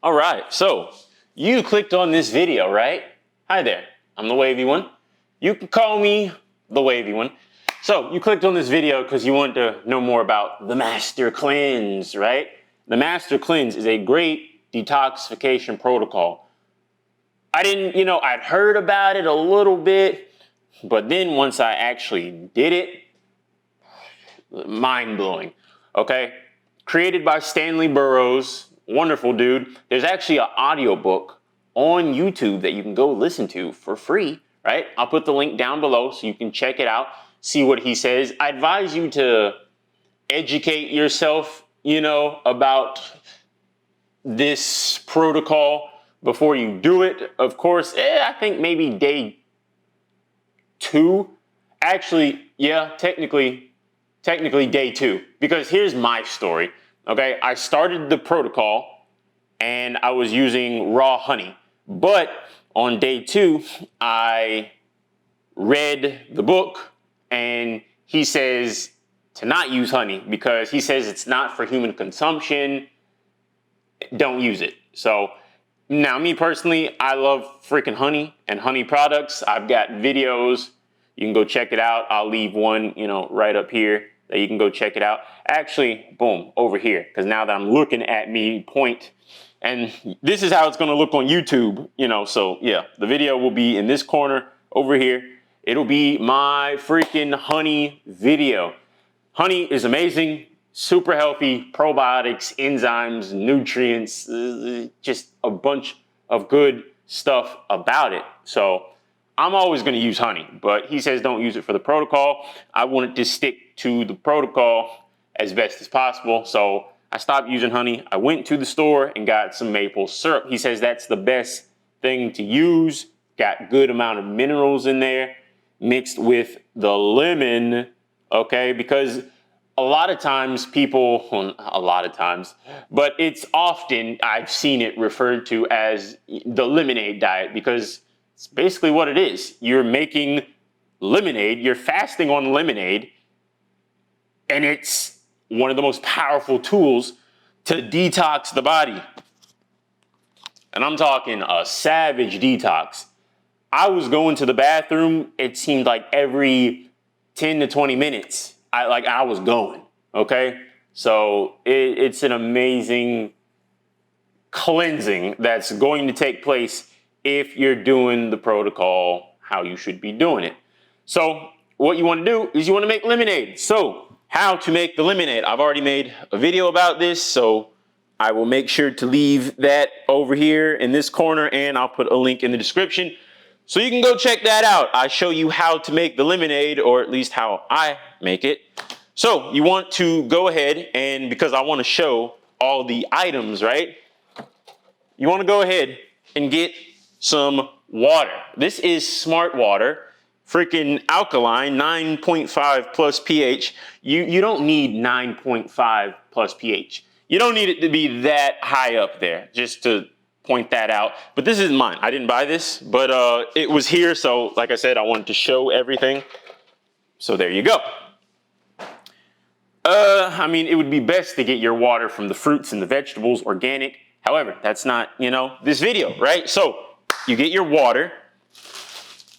All right, so you clicked on this video, right? Hi there, I'm the Wavy One. You can call me the Wavy One. So you clicked on this video because you want to know more about the Master Cleanse, right? The Master Cleanse is a great detoxification protocol. I'd heard about it a little bit, but then once I actually did it, mind-blowing, okay? Created by Stanley Burroughs, wonderful dude. There's actually an audiobook on YouTube that you can go listen to for free, right? I'll put the link down below so you can check it out, see what he says. I advise you to educate yourself, about this protocol before you do it. Of course, I think maybe day 2. Actually, yeah, technically day 2, because here's my story. Okay, I started the protocol and I was using raw honey, but on day 2 I read the book and he says to not use honey because he says it's not for human consumption. Don't use it. So now, me personally, I love freaking honey and honey products. I've got videos. You can go check it out. I'll leave one, right up here that you can go check it out. Actually, boom, over here. Because now that I'm looking at me point, and this is how it's going to look on YouTube, So yeah, the video will be in this corner over here. It'll be my freaking honey video. Honey is amazing, super healthy, probiotics, enzymes, nutrients, just a bunch of good stuff about it. So I'm always going to use honey, but he says don't use it for the protocol. I wanted to stick to the protocol as best as possible. So I stopped using honey. I went to the store and got some maple syrup. He says that's the best thing to use. Got good amount of minerals in there mixed with the lemon, okay? Because a lot of times but it's often, I've seen it referred to as the lemonade diet because it's basically what it is. You're making lemonade, you're fasting on lemonade, and it's one of the most powerful tools to detox the body. And I'm talking a savage detox. I was going to the bathroom, it seemed like every 10 to 20 minutes. I was going, okay? So it's an amazing cleansing that's going to take place if you're doing the protocol how you should be doing it. So what you want to do is you want to make lemonade. So how to make the lemonade. I've already made a video about this, so I will make sure to leave that over here in this corner, and I'll put a link in the description so you can go check that out. I show you how to make the lemonade, or at least how I make it. So you want to go ahead and, because I want to show all the items, right? You want to go ahead and get some water. This is smart water, freaking alkaline, 9.5 plus pH. You don't need 9.5 plus pH. You don't need it to be that high up there, just to point that out. But this is mine. I didn't buy this, but it was here. So like I said, I wanted to show everything. So there you go. It would be best to get your water from the fruits and the vegetables, organic. However, that's not, this video, right? So you get your water,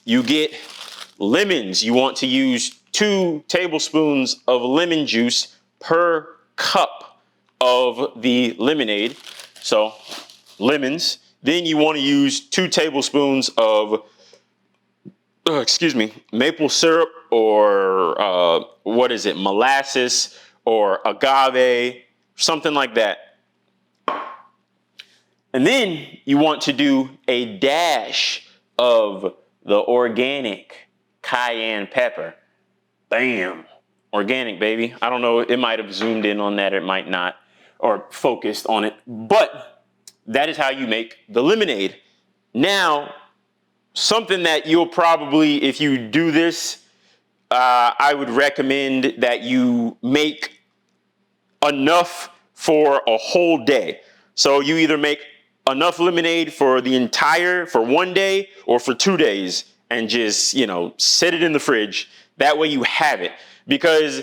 you get lemons. You want to use 2 tablespoons of lemon juice per cup of the lemonade. So lemons. Then you want to use 2 tablespoons of, maple syrup, or molasses, or agave, something like that. And then you want to do a dash of the organic cayenne pepper. Bam. Organic, baby. I don't know, it might have zoomed in on that, it might not, or focused on it, but that is how you make the lemonade. Now, something that you'll probably, if you do this, I would recommend that you make enough for a whole day. So you either make enough lemonade for for 1 day or for 2 days, and just, set it in the fridge. That way you have it, because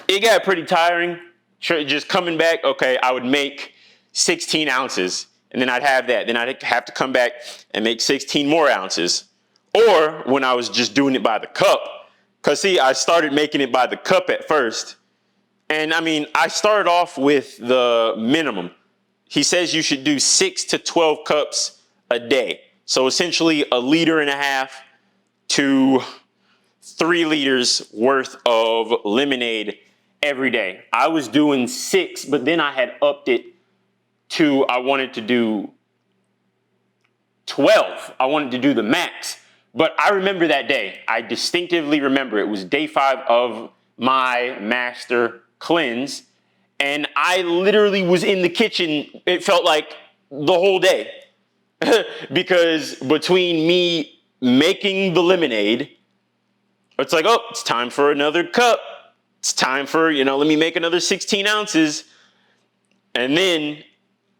it got pretty tiring just coming back. Okay, I would make 16 ounces and then I'd have that. Then I'd have to come back and make 16 more ounces. Or when I was just doing it by the cup, because see, I started making it by the cup at first. And I mean, I started off with the minimum. He says you should do 6 to 12 cups a day. So essentially 1.5 liters to 3 liters worth of lemonade every day. I was doing 6, but then I had upped it to, I wanted to do 12. I wanted to do the max. But I remember that day. I distinctively remember it was day 5 of my master cleanse. And I literally was in the kitchen, it felt like the whole day. Because between me making the lemonade, it's like, oh, it's time for another cup. It's time for, let me make another 16 ounces. And then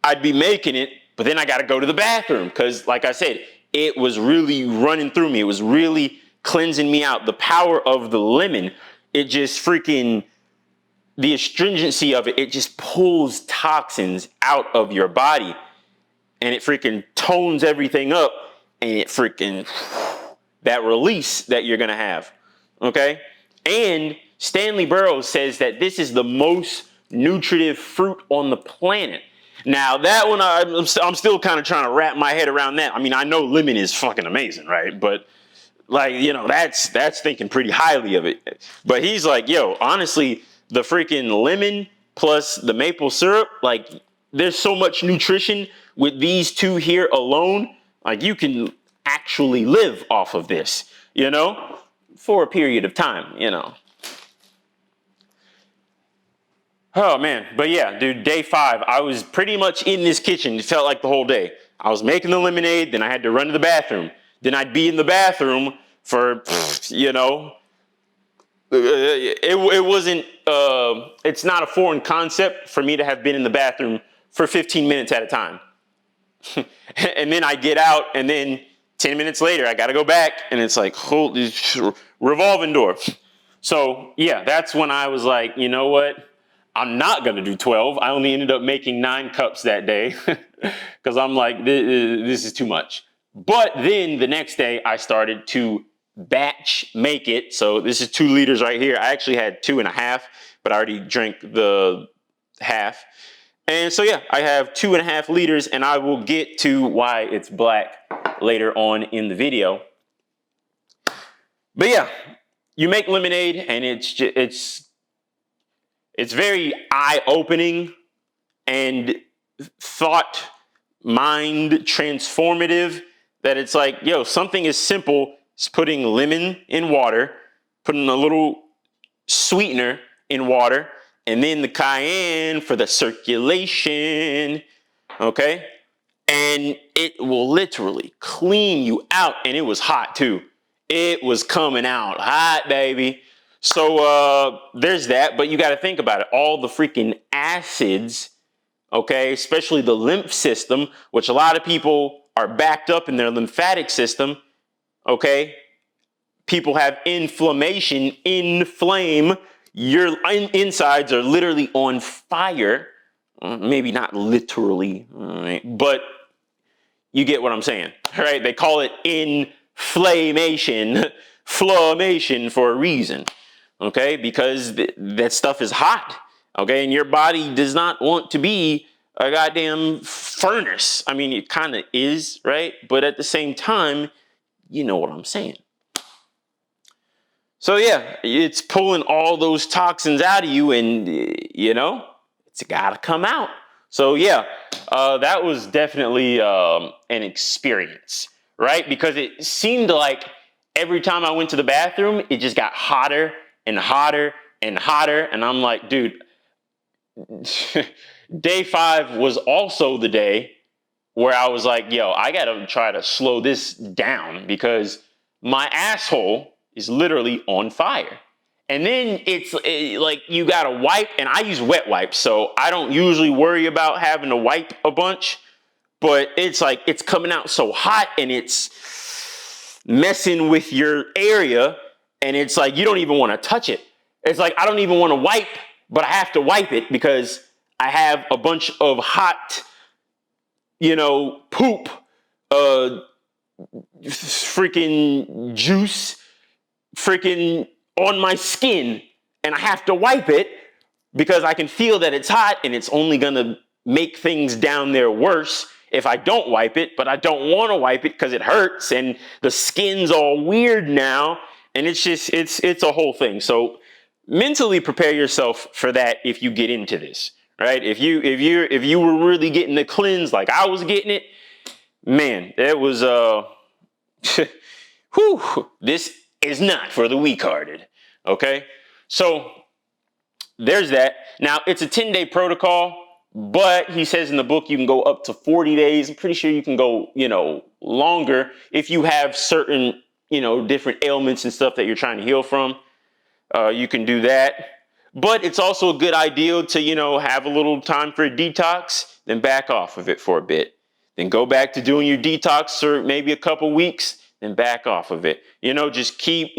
I'd be making it, but then I got to go to the bathroom because, like I said, it was really running through me. It was really cleansing me out. The power of the lemon, it just freaking, the astringency of it, it just pulls toxins out of your body and it freaking tones everything up and it freaking, that release that you're going to have. Okay. And Stanley Burroughs says that this is the most nutritive fruit on the planet. Now that one, I'm still kind of trying to wrap my head around that. I mean, I know lemon is fucking amazing, right? But like, that's thinking pretty highly of it. But he's like, yo, honestly, the freaking lemon plus the maple syrup, like there's so much nutrition with these two here alone. Like you can actually live off of this, for a period of time, Oh man, but yeah, dude, day 5, I was pretty much in this kitchen. It felt like the whole day. I was making the lemonade, then I had to run to the bathroom. Then I'd be in the bathroom for, it wasn't, it's not a foreign concept for me to have been in the bathroom for 15 minutes at a time. And then I get out and then 10 minutes later, I got to go back and it's like, holy revolving door. So yeah, that's when I was like, you know what? I'm not going to do 12. I only ended up making 9 cups that day because I'm like, this is too much. But then the next day I started to batch make it. So this is 2 liters right here. I actually had 2.5, but I already drank the half. And so, yeah, I have 2.5 liters and I will get to why it's black later on in the video. But yeah, you make lemonade and it's very eye-opening and thought, mind transformative that it's like, yo, something as simple as putting lemon in water, putting a little sweetener in water, and then the cayenne for the circulation, okay? And it will literally clean you out. And it was hot too. It was coming out hot, baby. So there's that, but you got to think about it. All the freaking acids, okay, especially the lymph system, which a lot of people are backed up in their lymphatic system, okay? People have inflammation, inflame. Your insides are literally on fire. Maybe not literally, but you get what I'm saying, right? They call it inflammation, flammation for a reason. Okay, because that stuff is hot, okay, and your body does not want to be a goddamn furnace. I mean, it kind of is, right? But at the same time, you know what I'm saying. So yeah, it's pulling all those toxins out of you and, it's got to come out. So yeah, that was definitely an experience, right? Because it seemed like every time I went to the bathroom, it just got hotter and hotter and hotter. And I'm like, dude, day 5 was also the day where I was like, yo, I got to try to slow this down because my asshole is literally on fire. And then it's like you got to wipe, and I use wet wipes. So I don't usually worry about having to wipe a bunch, but it's like it's coming out so hot and it's messing with your area. And it's like, you don't even want to touch it. It's like, I don't even want to wipe, but I have to wipe it because I have a bunch of hot, poop, freaking juice, freaking on my skin, and I have to wipe it because I can feel that it's hot, and it's only going to make things down there worse if I don't wipe it, but I don't want to wipe it because it hurts and the skin's all weird now, and it's a whole thing. So mentally prepare yourself for that if you get into this, right? If you were really getting the cleanse like I was getting it, man, it was whew, this is not for the weak-hearted. Okay? So there's that. Now, it's a 10-day protocol, but he says in the book you can go up to 40 days. I'm pretty sure you can go, longer if you have certain, different ailments and stuff that you're trying to heal from. You can do that. But it's also a good idea to, have a little time for a detox, then back off of it for a bit. Then go back to doing your detox for maybe a couple weeks, then back off of it. Just keep,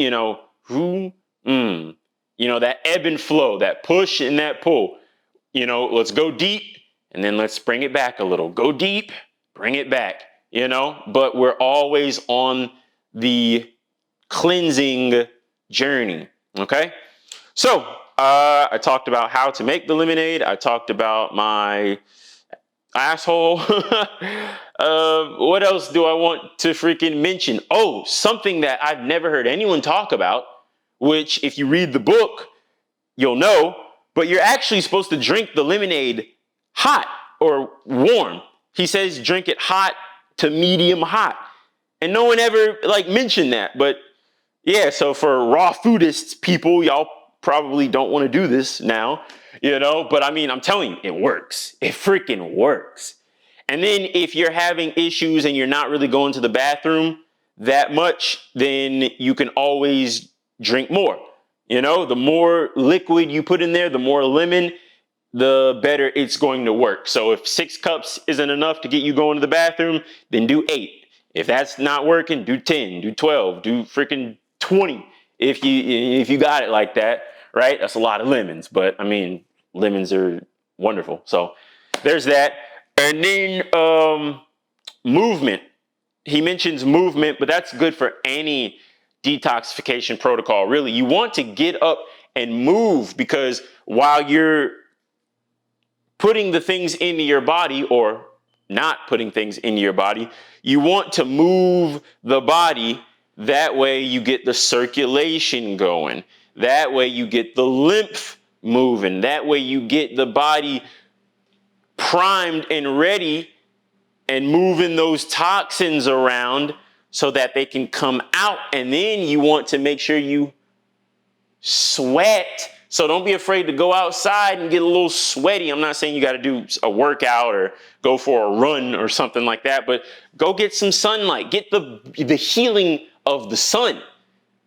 that ebb and flow, that push and that pull. Let's go deep and then let's bring it back a little. Go deep, bring it back, but we're always on the cleansing journey. Okay. So, I talked about how to make the lemonade. I talked about my asshole. What else do I want to freaking mention? Oh, something that I've never heard anyone talk about, which if you read the book, you'll know, but you're actually supposed to drink the lemonade hot or warm. He says drink it hot to medium hot. And no one ever mentioned that. But yeah, so for raw foodists people, y'all probably don't want to do this now, but I mean, I'm telling you, it works. It freaking works. And then if you're having issues and you're not really going to the bathroom that much, then you can always drink more. The more liquid you put in there, the more lemon, the better it's going to work. So if 6 cups isn't enough to get you going to the bathroom, then do 8. If that's not working, do 10, do 12, do freaking 20. If you got it like that, right? That's a lot of lemons, but I mean, lemons are wonderful. So there's that. And then movement. He mentions movement, but that's good for any detoxification protocol. Really, you want to get up and move, because while you're putting the things into your body or not putting things into your body, you want to move the body. That way you get the circulation going. That way you get the lymph moving. That way you get the body primed and ready and moving those toxins around so that they can come out. And then you want to make sure you sweat. So don't be afraid to go outside and get a little sweaty. I'm not saying you got to do a workout or go for a run or something like that, but go get some sunlight. Get the healing of the sun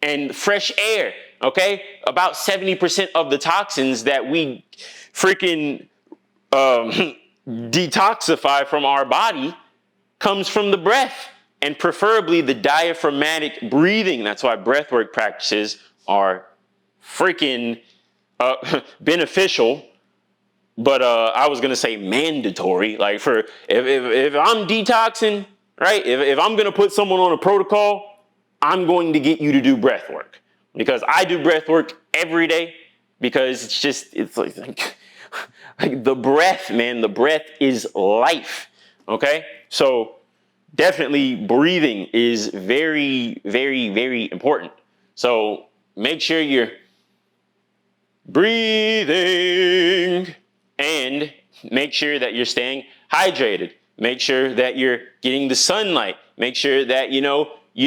and fresh air. Okay, about 70% of the toxins that we freaking detoxify from our body comes from the breath, and preferably the diaphragmatic breathing. That's why breathwork practices are freaking beneficial. But I was gonna say mandatory. Like if I'm detoxing, right? If I'm gonna put someone on a protocol, I'm going to get you to do breath work. Because I do breath work every day, because it's like the breath, man. The breath is life. Okay, so definitely breathing is very, very, very important. So make sure you're breathing and make sure that you're staying hydrated. Make sure that you're getting the sunlight. Make sure that you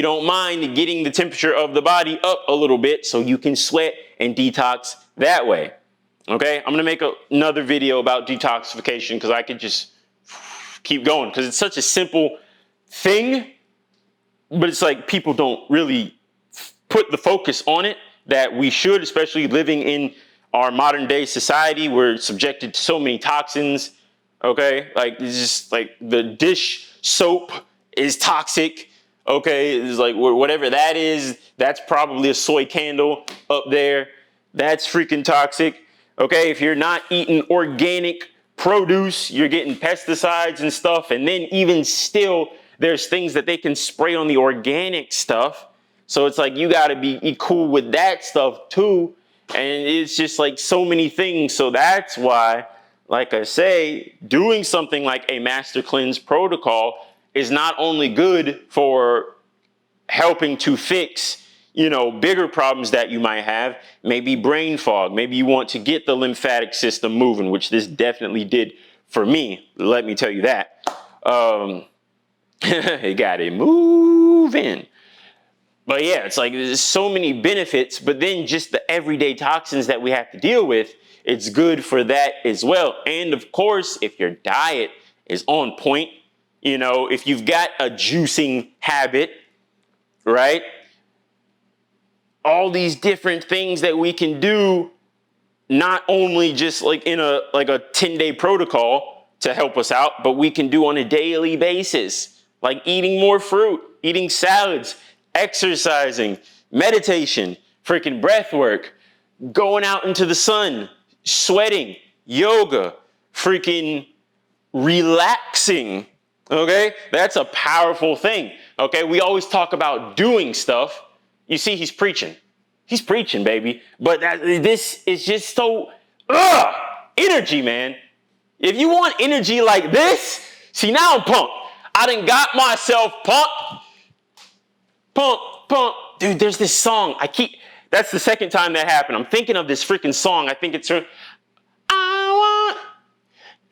don't mind getting the temperature of the body up a little bit so you can sweat and detox that way. Okay, I'm gonna make another video about detoxification, because I could just keep going, because it's such a simple thing, but it's like people don't really put the focus on it that we should, especially living in our modern day society. We're subjected to so many toxins. Okay, like it's just like the dish soap is toxic. Okay, it's like whatever that is, that's probably a soy candle up there. That's freaking toxic. Okay, if you're not eating organic produce, you're getting pesticides and stuff. And then even still, there's things that they can spray on the organic stuff. So it's like, you got to be cool with that stuff too. And it's just like so many things. So that's why, like I say, doing something like a master cleanse protocol is not only good for helping to fix, bigger problems that you might have, maybe brain fog, maybe you want to get the lymphatic system moving, which this definitely did for me. Let me tell you that. It got it moving. But yeah, it's like there's so many benefits, but then just the everyday toxins that we have to deal with, it's good for that as well. And of course, if your diet is on point, if you've got a juicing habit, right? All these different things that we can do, not only just like in a 10-day protocol to help us out, but we can do on a daily basis, like eating more fruit, eating salads, exercising, meditation, freaking breath work, going out into the sun, sweating, yoga, freaking relaxing. Okay, that's a powerful thing. Okay, we always talk about doing stuff. You see, he's preaching, baby. But this is just so energy, man. If you want energy like this, see, now I'm pumped. I done got myself pumped. Pump. Dude, there's this song. That's the second time that happened. I'm thinking of this freaking song. I think it's I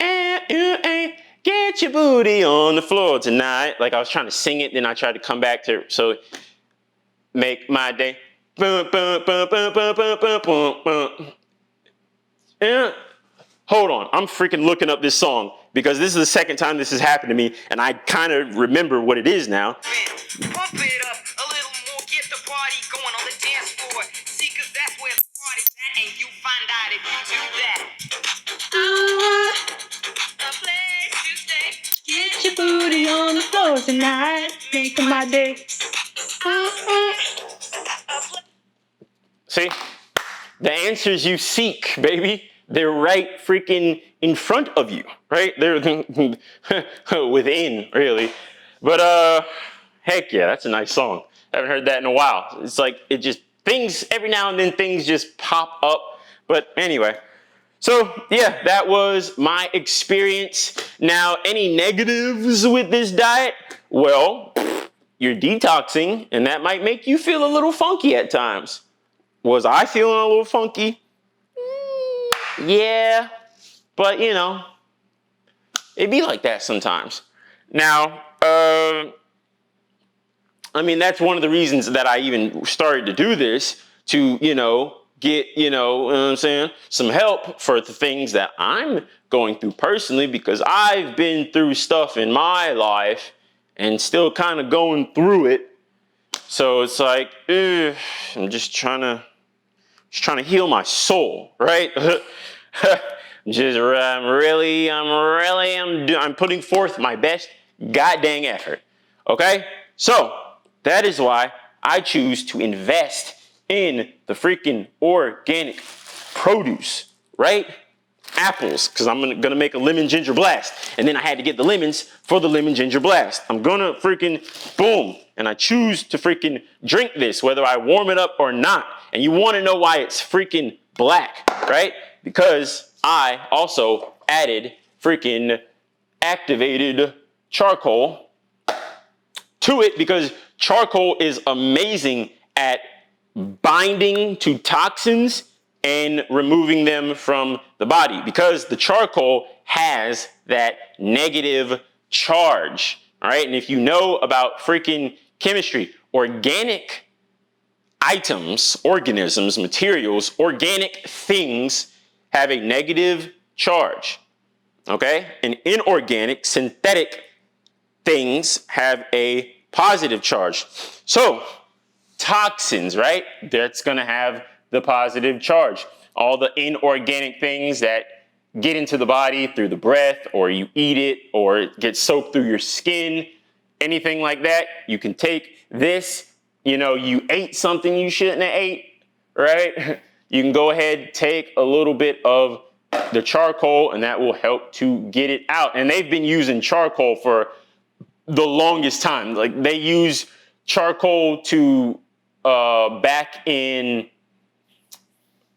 want get your booty on the floor tonight. Like I was trying to sing it, then I tried to come back to it. So make my day. Yeah. Hold on. I'm freaking looking up this song because this is the second time this has happened to me, and I kind of remember what it is now. Pump it up a little more, get the party going on the dance floor. See, cause that's where the party's at, and you find out if you do that. A place to stay. Get your booty on the floor tonight. Make my day. See? The answers you seek, baby. They're right freaking in front of you, right? They're within, really. But heck yeah, that's a nice song. I haven't heard that in a while. It's like every now and then things just pop up. But anyway, so yeah, that was my experience. Now, any negatives with this diet? Well, you're detoxing, and that might make you feel a little funky at times. Was I feeling a little funky? Yeah, but it'd be like that sometimes. Now, that's one of the reasons that I even started to do this, to, get, what I'm saying, some help for the things that I'm going through personally, because I've been through stuff in my life and still kind of going through it. So it's like, I'm just trying to heal my soul, right? I'm putting forth my best goddamn effort. Okay? So that is why I choose to invest in the freaking organic produce, right? Apples, because I'm gonna make a lemon ginger blast. And then I had to get the lemons for the lemon ginger blast. I'm gonna freaking boom. And I choose to freaking drink this, whether I warm it up or not. And you want to know why it's freaking black, right? Because I also added freaking activated charcoal to it, because charcoal is amazing at binding to toxins and removing them from the body, because the charcoal has that negative charge. All right. And if you know about freaking chemistry, organic items, organisms, materials, organic things have a negative charge. Okay? And inorganic, synthetic things have a positive charge. So, toxins, right? That's going to have the positive charge. All the inorganic things that get into the body through the breath, or you eat it, or it gets soaked through your skin, anything like that, you can take this. You ate something you shouldn't have ate, right? You can go ahead, take a little bit of the charcoal, and that will help to get it out. And they've been using charcoal for the longest time. Like they use charcoal to back in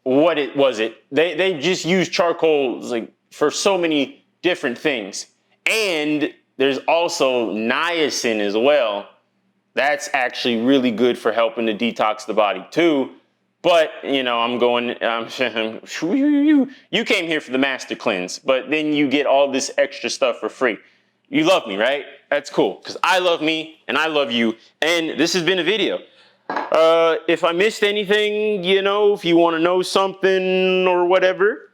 what it was it. They just use charcoal like for so many different things. And there's also niacin as well. That's actually really good for helping to detox the body too. But, you know, you came here for the master cleanse, but then you get all this extra stuff for free. You love me, right? That's cool, because I love me and I love you. And this has been a video. If I missed anything, you know, if you want to know something or whatever,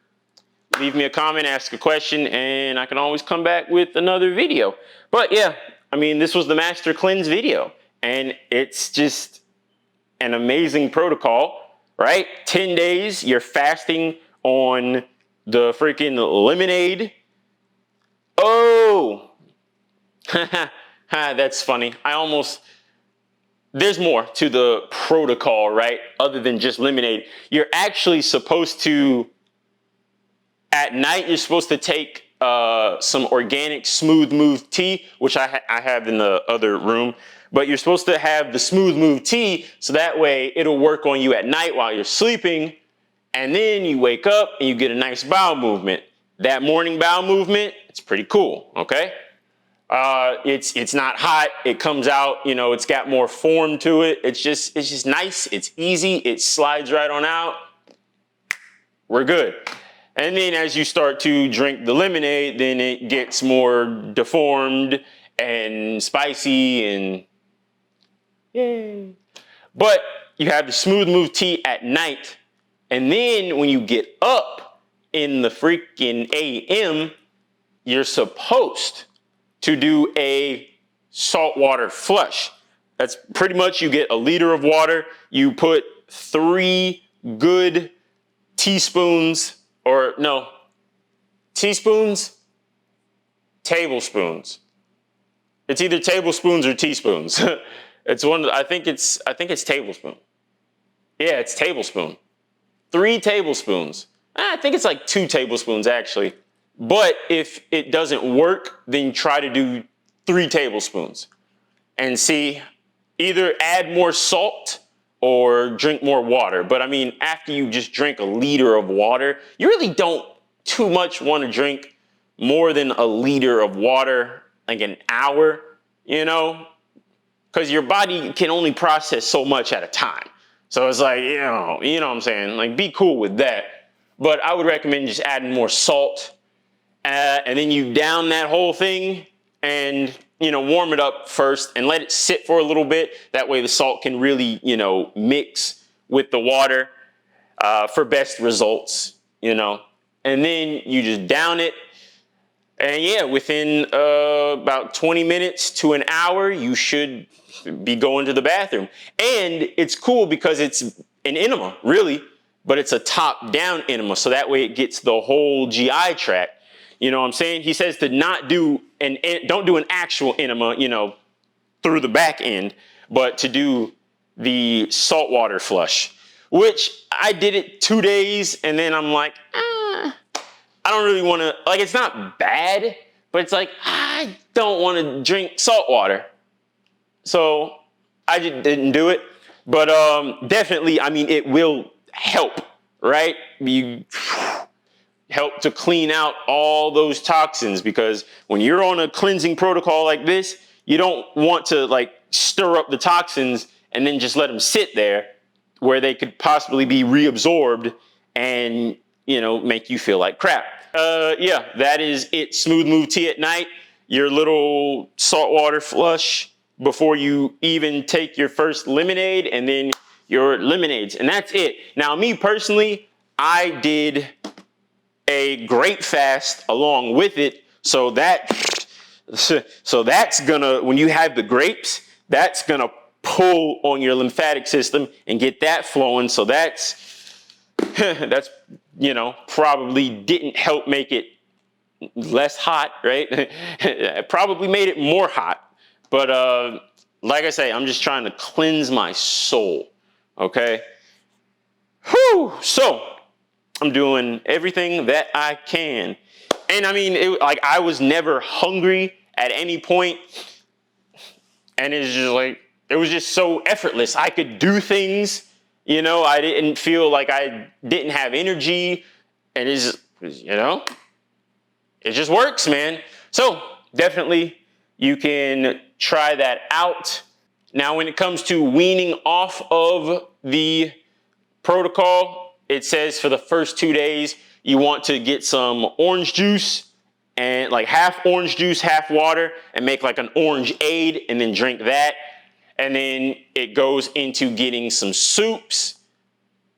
leave me a comment, ask a question, and I can always come back with another video. But yeah, I mean, this was the master cleanse video, and it's just an amazing protocol, right? 10 days, you're fasting on the freaking lemonade. Oh, that's funny. There's more to the protocol, right? Other than just lemonade. You're actually supposed to, at night, you're supposed to take some organic smooth move tea, which I have in the other room. But you're supposed to have the smooth move tea, so that way it'll work on you at night while you're sleeping. And then you wake up and you get a nice bowel movement. That morning bowel movement, it's pretty cool, okay? It's not hot. It comes out, you know, it's got more form to it. It's just nice. It's easy. It slides right on out. We're good. And then as you start to drink the lemonade, then it gets more deformed and spicy and yay. But you have the smooth move tea at night. And then when you get up in the freaking AM, you're supposed to do a saltwater flush. That's pretty much, you get a liter of water, you put 3 good tablespoons. It's either tablespoons or teaspoons. I think it's tablespoon. Yeah, it's tablespoon. 3 tablespoons. I think it's like 2 tablespoons actually. But if it doesn't work, then try to do 3 tablespoons. And see, either add more salt or drink more water. But I mean, after you just drink a liter of water, you really don't too much want to drink more than a liter of water, like an hour, you know? Because your body can only process so much at a time. So it's like, you know what I'm saying? Like, be cool with that. But I would recommend just adding more salt. And then you down that whole thing and, you know, warm it up first and let it sit for a little bit. That way the salt can really, you know, mix with the water for best results, you know. And then you just down it. And yeah, within about 20 minutes to an hour, you should be going to the bathroom. And it's cool because it's an enema, really, but it's a top-down enema. So that way it gets the whole GI tract. You know what I'm saying? He says to don't do an actual enema, you know, through the back end, but to do the saltwater flush, which I did it 2 days. And then I'm like, I don't really want to, like, it's not bad, but it's like, I don't want to drink salt water. So I just didn't do it. But definitely, I mean, it will help, right? You help to clean out all those toxins, because when you're on a cleansing protocol like this, you don't want to like stir up the toxins and then just let them sit there where they could possibly be reabsorbed and, you know, make you feel like crap. Yeah, that is it. Smooth move tea at night, your little saltwater flush before you even take your first lemonade, and then your lemonades, and that's it. Now, me personally, I did a grape fast along with it, so that's gonna, when you have the grapes, that's gonna pull on your lymphatic system and get that flowing. So that's you know, probably didn't help make it less hot, right? It probably made it more hot. But like I say, I'm just trying to cleanse my soul, okay? Whew. So I'm doing everything that I can. And I mean, like I was never hungry at any point. And it's just like, it was just so effortless. I could do things, you know, I didn't feel like I didn't have energy. And it's just, you know, it just works, man. So definitely you can try that out. Now, when it comes to weaning off of the protocol, it says for the first 2 days, you want to get some orange juice and like half orange juice, half water, and make like an orange aid and then drink that. And then it goes into getting some soups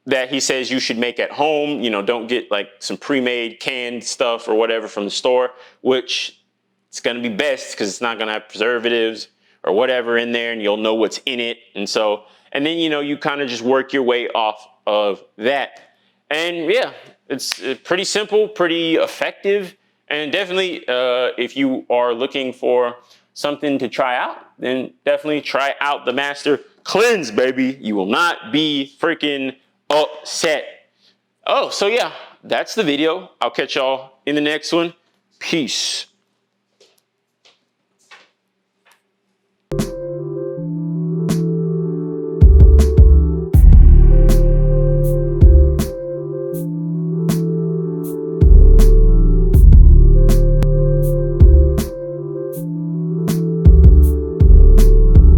that he says you should make at home. You know, don't get like some pre-made canned stuff or whatever from the store, which it's going to be best because it's not going to have preservatives or whatever in there, and you'll know what's in it. And then, you know, you kind of just work your way off of that. And yeah, it's pretty simple, pretty effective. And definitely, if you are looking for something to try out, then definitely try out the Master Cleanse, baby. You will not be freaking upset. Oh, so yeah, that's the video. I'll catch y'all in the next one. Peace.